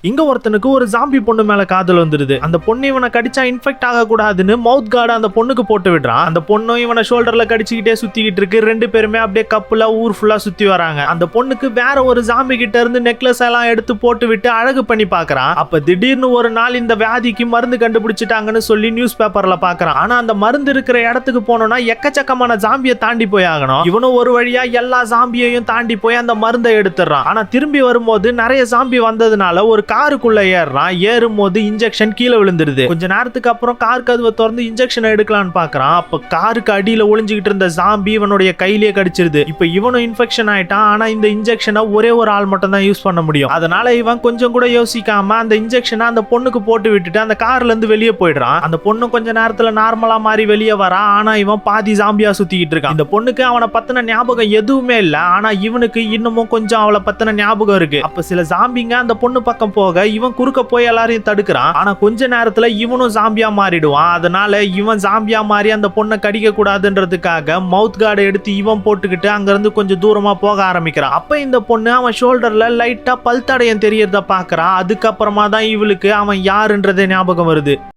இங்க ஒருத்தனுக்கு ஒரு ஜாம்பி பொண்ணு மேல காதல் வந்துருது. அந்த பொண்ணு இவனை கடிச்சா இன்ஃபெக்ட் ஆக கூடாதுன்னு மவுத் கார்டு அந்த பொண்ணுக்கு போட்டு விடுறான். அந்த பொண்ணும் இவனை ஷோல்டர்ல கடிச்சுக்கிட்டே சுத்திக்கிட்டு இருக்கு. ரெண்டு பேருமே அப்படியே கப்புல ஊர் ஃபுல்லா சுத்தி வராங்க. அந்த பொண்ணுக்கு வேற ஒரு ஜாம்பி கிட்ட இருந்து நெக்லஸ் எல்லாம் எடுத்து போட்டு விட்டு அழகு பண்ணி பாக்குறான். அப்ப திடீர்னு ஒரு நாள் இந்த வியாதிக்கு மருந்து கண்டுபிடிச்சிட்டாங்கன்னு சொல்லி நியூஸ் பேப்பர்ல பாக்குறான். ஆனா அந்த மருந்து இருக்கிற இடத்துக்கு போனோம்னா எக்கச்சக்கமான ஜாம்பியை தாண்டி போய் ஆகணும். இவனும் ஒரு வழியா எல்லா ஜாம்பியையும் தாண்டி போய் அந்த மருந்தை எடுத்துறான். ஆனா திரும்பி வரும்போது நிறைய ஜாம்பி வந்ததுனால ஒரு காருக்குள்ள ஏறும்போது இன்ஜெக்ஷன் கீழே விழுந்துருது. கொஞ்ச நேரத்துக்கு அப்புறம் கார் கதவை திறந்து இன்ஜெக்ஷன் எடுக்கலான்னு பாக்குறான். அப்ப காருக்கு அடியில ஒளிஞ்சுக்கிட்டு இருந்த ஜாம்பி இவனுடைய கையிலேயே கடிச்சிருது. இப்ப இவனும் இன்ஃபெக்ஷன் ஆயிட்டான். ஆனா இந்த இன்ஜெக்ஷனை ஒரே ஒரு ஆள் மட்டும் தான் யூஸ் பண்ண முடியும். அதனால இவன் கொஞ்சம் கூட யோசிக்காம அந்த இன்ஜெக்ஷனை அந்த பொண்ணுக்கு போட்டு விட்டுட்டு அந்த கார்ல இருந்து வெளியே போயிடுறான். அந்த பொண்ணு கொஞ்ச நேரத்துல நார்மலா மாறி வெளியே வரா. ஆனா இவன் பாதி ஜாம்பியா சுத்திக்கிட்டு இருக்கான். இந்த பொண்ணுக்கு அவனை பத்தின ஞாபகம் எதுவுமே இல்ல. ஆனா இவனுக்கு இன்னமும் கொஞ்சம் அவளை பத்தின ஞாபகம் இருக்கு. அப்ப சில ஜாம்பிங்க அந்த பொண்ணு பக்கம் போக இவன் குறுக்க போய் எல்லாரையும் தடுக்கிறான். ஆனா கொஞ்ச நேரத்துல இவனும் ஜாம்பியா மாறிடுவான். அதனால இவன் ஜாம்பியா மாறி அந்த பொண்ணை கடிக்க கூடாதுன்றதுக்காக மவுத் கார்டு எடுத்து இவன் போட்டுக்கிட்டு அங்க இருந்து கொஞ்சம் தூரமா போக ஆரம்பிக்கிறான். அப்ப இந்த பொண்ணு அவன் ஷோல்டர்ல லைட்டா பல் தடயம் தெரியறத பாக்குறான். அதுக்கப்புறமா தான் இவளுக்கு அவன் யாருன்றதே ஞாபகம் வருது.